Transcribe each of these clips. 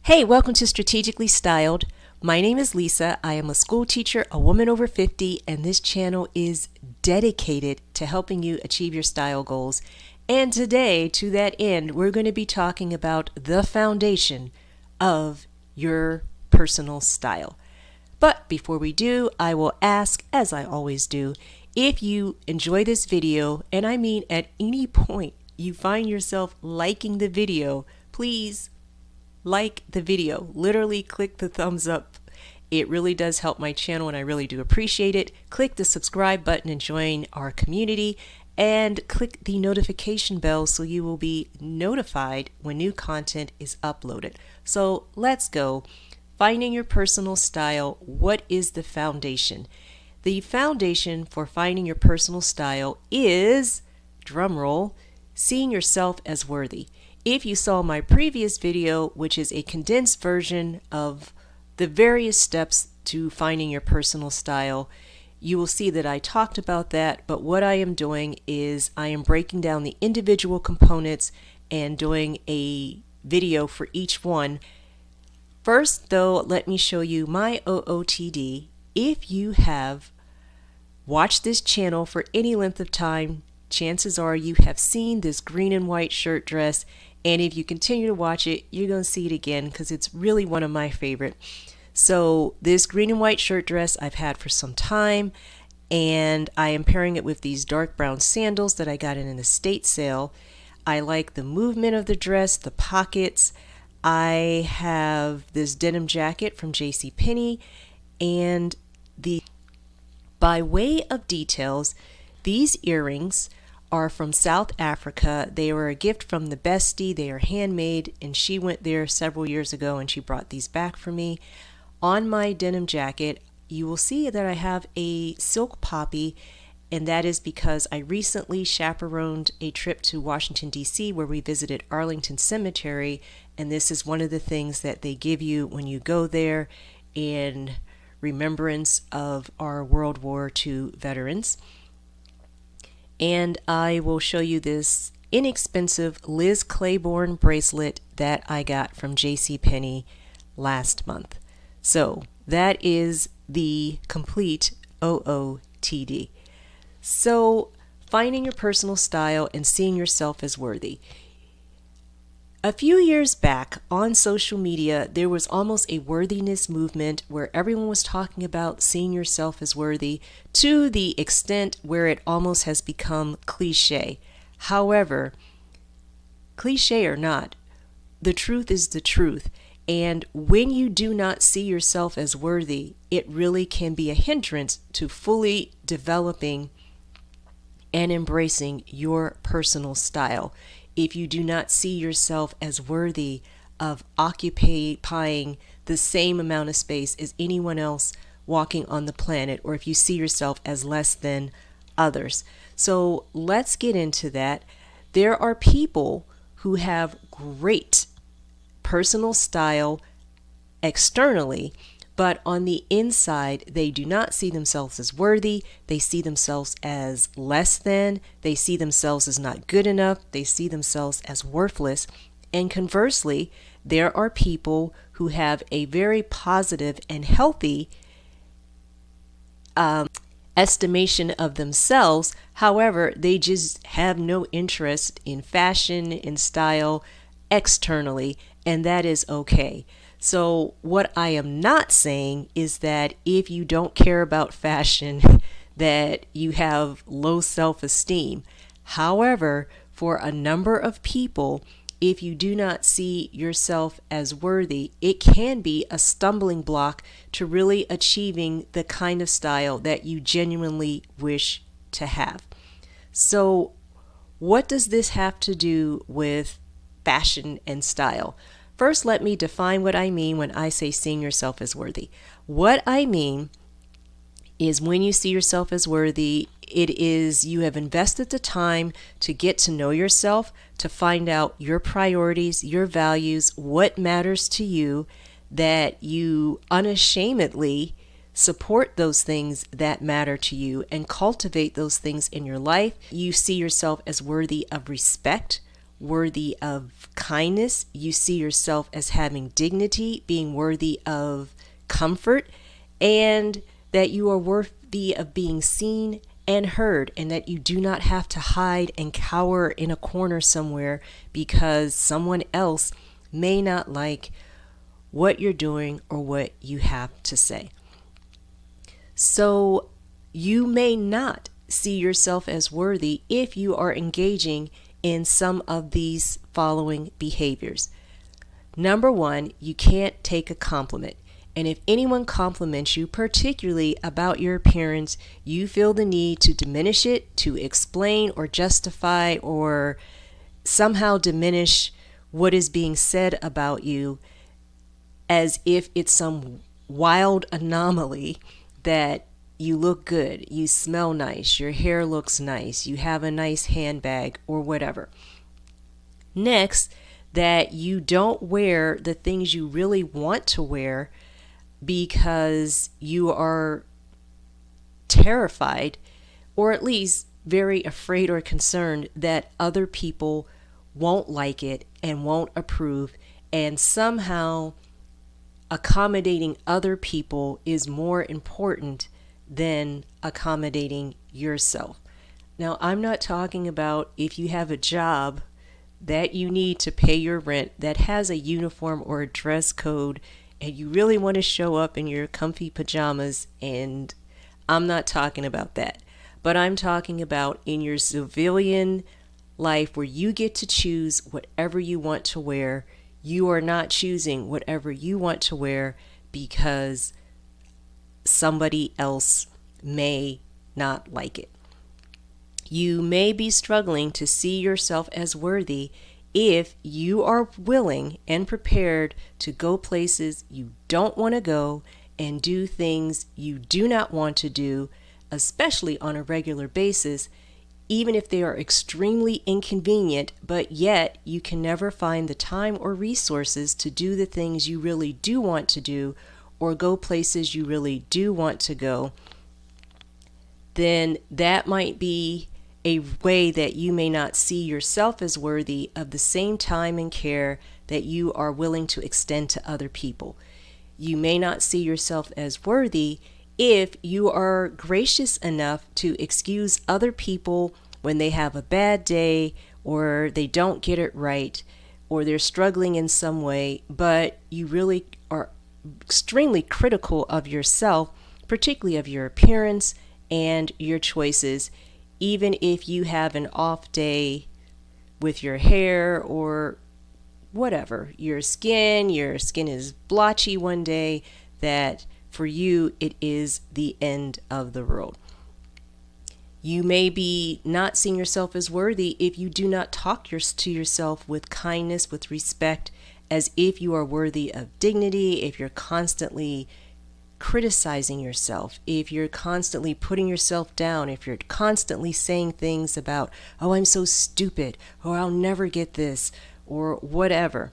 Hey, welcome to Strategically Styled. My name is Lisa. I am a school teacher, a woman over 50, and this channel is dedicated to helping you achieve your style goals. And today, to that end, we're going to be talking about the foundation of your personal style. But before we do, I will ask, as I always do, if you enjoy this video, and I mean at any point you find yourself liking the video, please like the video. Literally click the thumbs up. It really does help my channel and I really do appreciate it. Click the subscribe button and join our community, and click the notification bell so you will be notified when new content is uploaded. So let's go. Finding your personal style. What is the foundation? The foundation for finding your personal style is, drumroll, seeing yourself as worthy. If you saw my previous video, which is a condensed version of the various steps to finding your personal style, you will see that I talked about that, but what I am doing is I am breaking down the individual components and doing a video for each one. First, though, let me show you my OOTD. If you have watched this channel for any length of time, chances are you have seen this green and white shirt dress, and if you continue to watch it, you're going to see it again because it's really one of my favorite. So this green and white shirt dress I've had for some time, and I am pairing it with these dark brown sandals that I got in an estate sale. I like the movement of the dress, the pockets. I have this denim jacket from JCPenney, and by way of details, these earrings are from South Africa. They were a gift from the bestie. They are handmade, and she went there several years ago and she brought these back for me. On my denim jacket, you will see that I have a silk poppy, and that is because I recently chaperoned a trip to Washington, D.C., where we visited Arlington Cemetery, and this is one of the things that they give you when you go there in remembrance of our World War II veterans. And I will show you this inexpensive Liz Claiborne bracelet that I got from JCPenney last month. So that is the complete OOTD. So finding your personal style and seeing yourself as worthy. A few years back on social media, there was almost a worthiness movement where everyone was talking about seeing yourself as worthy, to the extent where it almost has become cliche. However, cliche or not, the truth is the truth. And when you do not see yourself as worthy, it really can be a hindrance to fully developing and embracing your personal style. If you do not see yourself as worthy of occupying the same amount of space as anyone else walking on the planet, or if you see yourself as less than others. So let's get into that. There are people who have great personal style externally, but on the inside, they do not see themselves as worthy. They see themselves as less than. They see themselves as not good enough. They see themselves as worthless. And conversely, there are people who have a very positive and healthy estimation of themselves. However, they just have no interest in fashion, in style, externally, and that is okay. So what I am not saying is that if you don't care about fashion, that you have low self-esteem. However, for a number of people, if you do not see yourself as worthy, it can be a stumbling block to really achieving the kind of style that you genuinely wish to have. So what does this have to do with fashion and style? First, let me define what I mean when I say seeing yourself as worthy. What I mean is when you see yourself as worthy, it is you have invested the time to get to know yourself, to find out your priorities, your values, what matters to you, that you unashamedly support those things that matter to you and cultivate those things in your life. You see yourself as worthy of respect, worthy of kindness. You see yourself as having dignity, being worthy of comfort, and that you are worthy of being seen and heard, and that you do not have to hide and cower in a corner somewhere because someone else may not like what you're doing or what you have to say. So you may not see yourself as worthy if you are engaging in some of these following behaviors. Number one, you can't take a compliment. And if anyone compliments you, particularly about your appearance, you feel the need to diminish it, to explain or justify or somehow diminish what is being said about you as if it's some wild anomaly that you look good, you smell nice, your hair looks nice, you have a nice handbag or whatever. Next, that you don't wear the things you really want to wear because you are terrified, or at least very afraid or concerned that other people won't like it and won't approve, and somehow accommodating other people is more important than accommodating yourself. Now, I'm not talking about if you have a job that you need to pay your rent that has a uniform or a dress code and you really want to show up in your comfy pajamas, and I'm not talking about that. But I'm talking about in your civilian life where you get to choose whatever you want to wear. You are not choosing whatever you want to wear because somebody else may not like it. You may be struggling to see yourself as worthy if you are willing and prepared to go places you don't want to go and do things you do not want to do, especially on a regular basis, even if they are extremely inconvenient, but yet you can never find the time or resources to do the things you really do want to do or go places you really do want to go. Then that might be a way that you may not see yourself as worthy of the same time and care that you are willing to extend to other people. You may not see yourself as worthy if you are gracious enough to excuse other people when they have a bad day or they don't get it right or they're struggling in some way, but you really are extremely critical of yourself, particularly of your appearance and your choices, even if you have an off day with your hair or whatever, your skin is blotchy one day, that for you it is the end of the world. You may be not seeing yourself as worthy if you do not talk to yourself with kindness, with respect, as if you are worthy of dignity, if you're constantly criticizing yourself, if you're constantly putting yourself down, if you're constantly saying things about, oh, I'm so stupid, or I'll never get this, or whatever.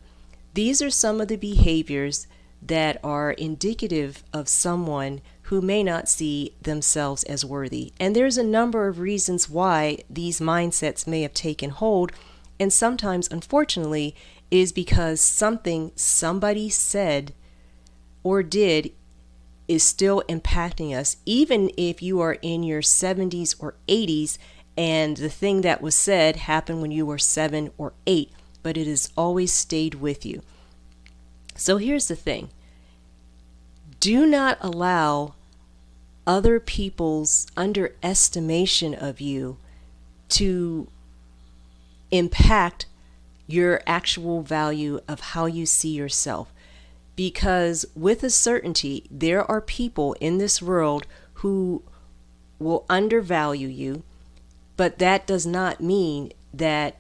These are some of the behaviors that are indicative of someone who may not see themselves as worthy. And there's a number of reasons why these mindsets may have taken hold, and sometimes, unfortunately, it is because something somebody said or did is still impacting us, even if you are in your 70s or 80s and the thing that was said happened when you were 7 or 8, but it has always stayed with you. So here's the thing. Do not allow other people's underestimation of you to impact your actual value of how you see yourself. Because with a certainty, there are people in this world who will undervalue you, but that does not mean that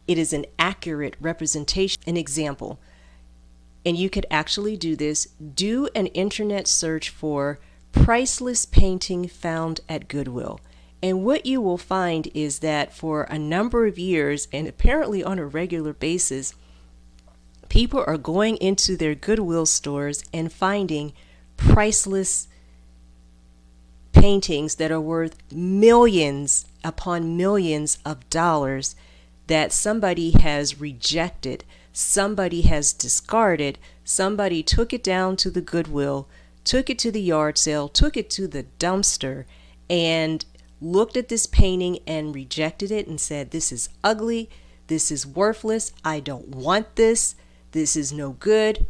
it is an accurate representation. An example, and you could actually do this, do an internet search for Priceless painting found at Goodwill. And what you will find is that for a number of years, and apparently on a regular basis, people are going into their Goodwill stores and finding priceless paintings that are worth millions upon millions of dollars that somebody has rejected, somebody has discarded, somebody took it down to the Goodwill, took it to the yard sale, took it to the dumpster, and looked at this painting and rejected it and said, this is ugly, this is worthless, I don't want this, this is no good,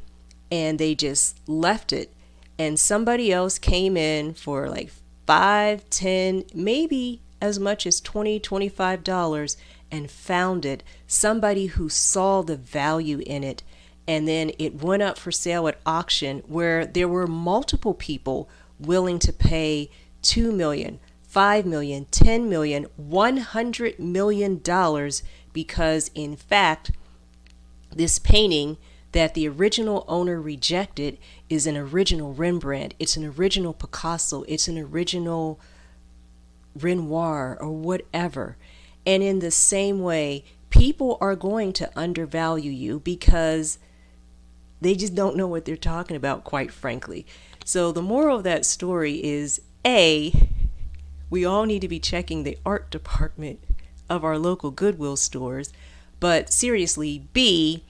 and they just left it. And somebody else came in for like $5, $10, maybe as much as $20, $25 and found it. Somebody who saw the value in it, and then it went up for sale at auction where there were multiple people willing to pay $2 million, $5 million, $10 million, $100 million, because in fact, this painting that the original owner rejected is an original Rembrandt, it's an original Picasso, it's an original Renoir or whatever. And in the same way, people are going to undervalue you because they just don't know what they're talking about, quite frankly. So the moral of that story is, A, we all need to be checking the art department of our local Goodwill stores. But seriously, B,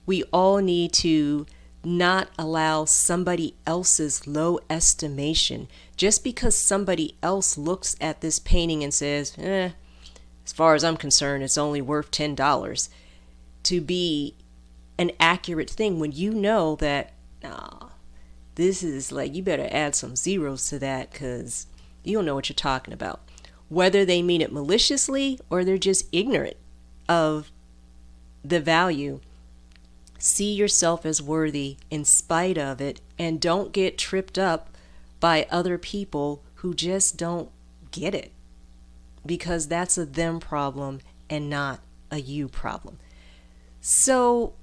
we all need to not allow somebody else's low estimation. Just because somebody else looks at this painting and says, as far as I'm concerned, it's only worth $10, to be an accurate thing when you know that, this is like, you better add some zeros to that because you don't know what you're talking about. Whether they mean it maliciously or they're just ignorant of the value, see yourself as worthy in spite of it, and don't get tripped up by other people who just don't get it, because that's a them problem and not a you problem. So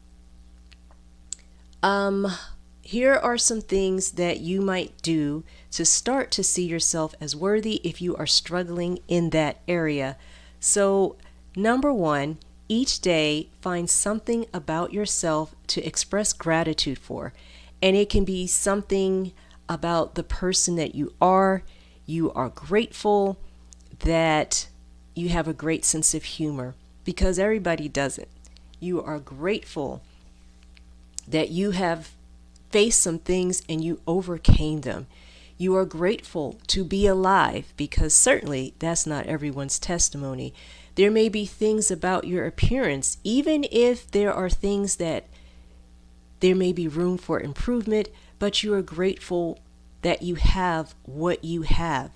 here are some things that you might do to start to see yourself as worthy if you are struggling in that area. So number one, each day find something about yourself to express gratitude for. And it can be something about the person that you are. You are grateful that you have a great sense of humor, because everybody doesn't. You are grateful that you have faced some things and you overcame them. You are grateful to be alive, because certainly that's not everyone's testimony. There may be things about your appearance, even if there are things that there may be room for improvement, but you are grateful that you have what you have.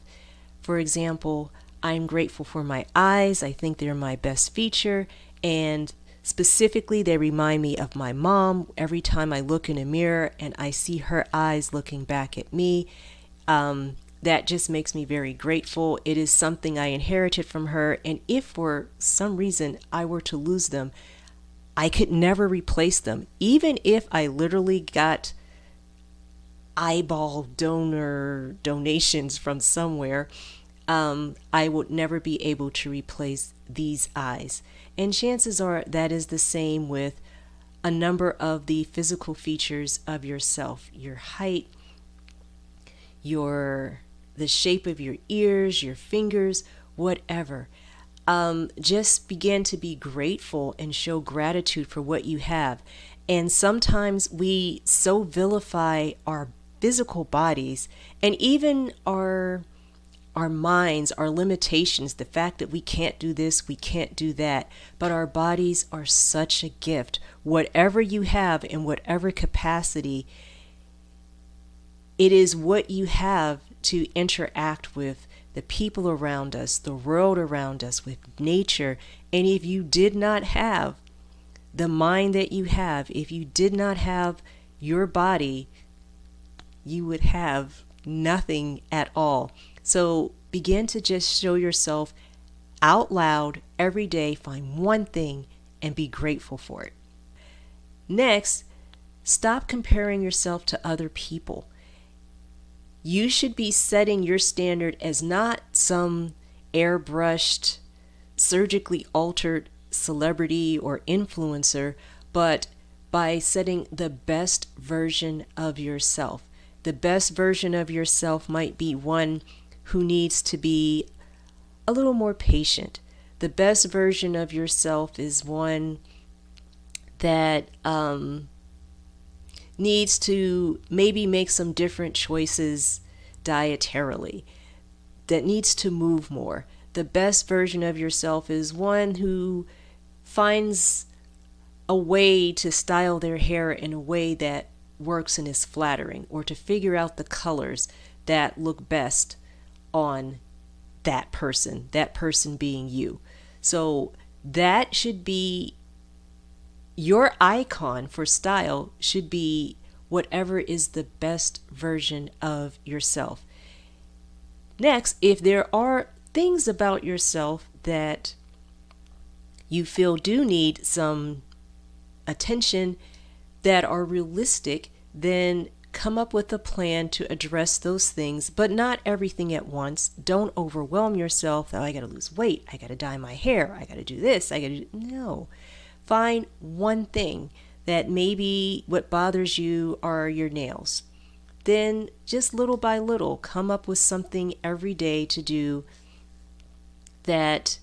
For example, I'm grateful for my eyes. I think they're my best feature, and specifically, they remind me of my mom. Every time I look in a mirror and I see her eyes looking back at me, that just makes me very grateful. It is something I inherited from her, and if for some reason I were to lose them, I could never replace them. Even if I literally got eyeball donations from somewhere, I would never be able to replace these eyes. And chances are that is the same with a number of the physical features of yourself. Your height, the shape of your ears, your fingers, whatever. Just begin to be grateful and show gratitude for what you have. And sometimes we so vilify our physical bodies and even our minds, our limitations, the fact that we can't do this, we can't do that, but our bodies are such a gift. Whatever you have in whatever capacity, it is what you have to interact with the people around us, the world around us, with nature. And if you did not have the mind that you have, if you did not have your body, you would have nothing at all. So begin to just show yourself out loud every day. Find one thing and be grateful for it. Next, stop comparing yourself to other people. You should be setting your standard as not some airbrushed, surgically altered celebrity or influencer, but by setting the best version of yourself. The best version of yourself might be one who needs to be a little more patient. The best version of yourself is one that needs to maybe make some different choices dietarily, that needs to move more. The best version of yourself is one who finds a way to style their hair in a way that works and is flattering, or to figure out the colors that look best on that person being you. So that should be your icon for style, should be whatever is the best version of yourself. Next, if there are things about yourself that you feel do need some attention that are realistic, then come up with a plan to address those things, but not everything at once. Don't overwhelm yourself. Oh, I got to lose weight. I got to dye my hair. I got to do this. No. Find one thing that maybe what bothers you are your nails. Then just little by little, come up with something every day to do that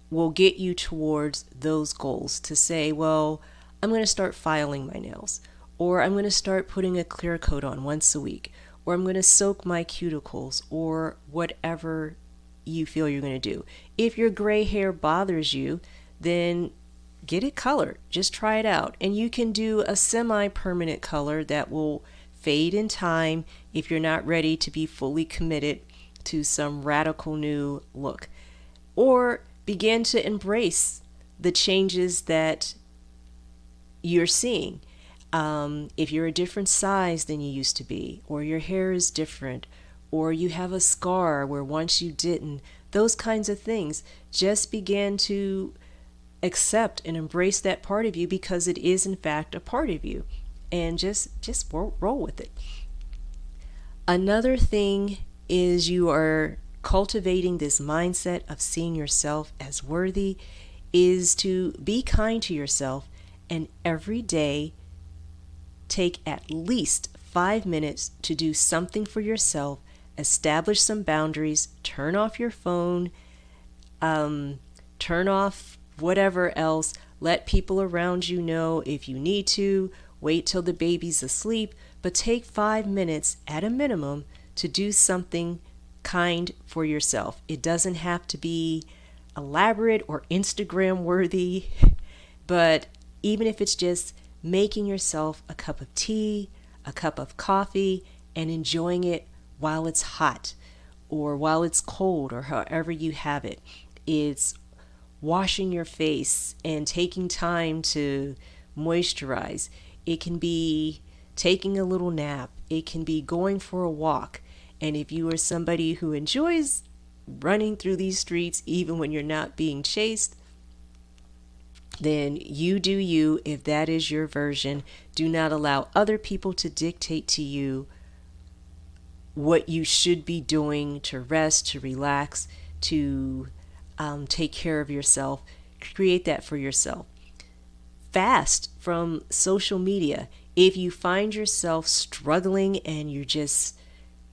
will get you towards those goals. To say, well, I'm going to start filing my nails, or I'm going to start putting a clear coat on once a week, or I'm going to soak my cuticles, or whatever you feel you're going to do. If your gray hair bothers you, then get it colored. Just try it out. And you can do a semi-permanent color that will fade in time if you're not ready to be fully committed to some radical new look. Or begin to embrace the changes that you're seeing. If you're a different size than you used to be, or your hair is different, or you have a scar where once you didn't, those kinds of things, just begin to accept and embrace that part of you, because it is in fact a part of you, and just roll with it. Another thing is, you are cultivating this mindset of seeing yourself as worthy, is to be kind to yourself, and every day take at least 5 minutes to do something for yourself. Establish some boundaries, turn off your phone, turn off whatever else, let people around you know if you need to, wait till the baby's asleep, but take 5 minutes at a minimum to do something kind for yourself. It doesn't have to be elaborate or Instagram worthy, but even if it's just making yourself a cup of tea, a cup of coffee, and enjoying it while it's hot or while it's cold, or however you have it. It's washing your face and taking time to moisturize. It can be taking a little nap. It can be going for a walk. And if you are somebody who enjoys running through these streets even when you're not being chased, then you do you. If that is your version, do not allow other people to dictate to you what you should be doing to rest, to relax, to take care of yourself. Create that for yourself. Fast from social media. If you find yourself struggling and you're just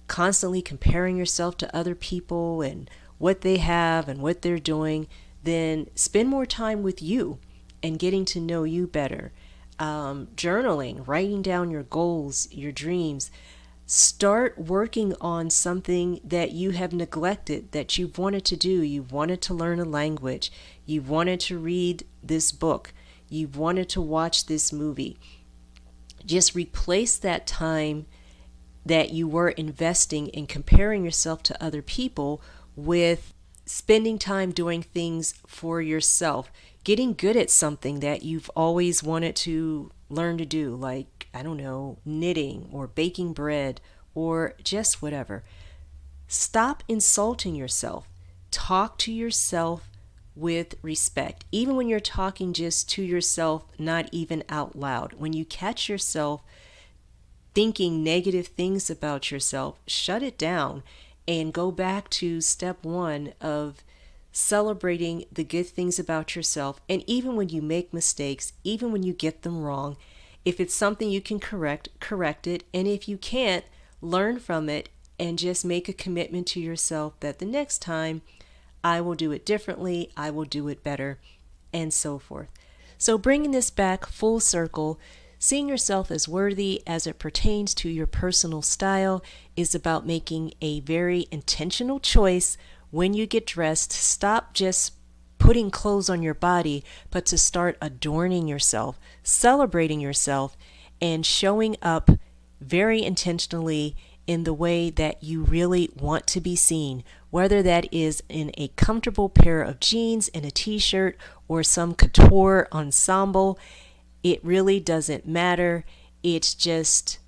constantly comparing yourself to other people and what they have and what they're doing, then spend more time with you and getting to know you better. Journaling, writing down your goals, your dreams. Start working on something that you have neglected, that you've wanted to do. You've wanted to learn a language. You've wanted to read this book. You've wanted to watch this movie. Just replace that time that you were investing in comparing yourself to other people with spending time doing things for yourself. Getting good at something that you've always wanted to learn to do, like, I don't know, knitting or baking bread or just whatever. Stop insulting yourself. Talk to yourself with respect. Even when you're talking just to yourself, not even out loud. When you catch yourself thinking negative things about yourself, shut it down and go back to step one of celebrating the good things about yourself. And even when you make mistakes, even when you get them wrong, if it's something you can correct it. And if you can't, learn from it and just make a commitment to yourself that the next time I will do it differently, I will do it better, and so forth. So bringing this back full circle, seeing yourself as worthy as it pertains to your personal style is about making a very intentional choice when you get dressed. Stop just putting clothes on your body, but to start adorning yourself, celebrating yourself, and showing up very intentionally in the way that you really want to be seen, whether that is in a comfortable pair of jeans and a t-shirt or some couture ensemble. It really doesn't matter. It's just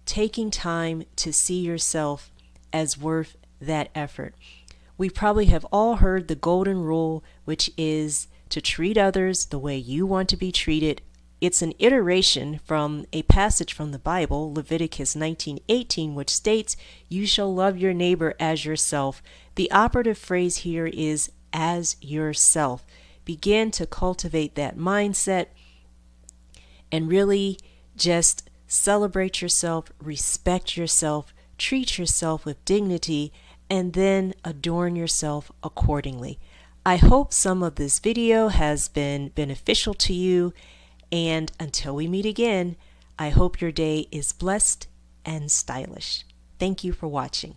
taking time to see yourself as worth that effort. We probably have all heard the golden rule, which is to treat others the way you want to be treated. It's an iteration from a passage from the Bible, Leviticus 19:18, which states, "You shall love your neighbor as yourself." The operative phrase here is as yourself. Begin to cultivate that mindset and really just celebrate yourself, respect yourself, treat yourself with dignity, and then adorn yourself accordingly. I hope some of this video has been beneficial to you, and until we meet again, I hope your day is blessed and stylish. Thank you for watching.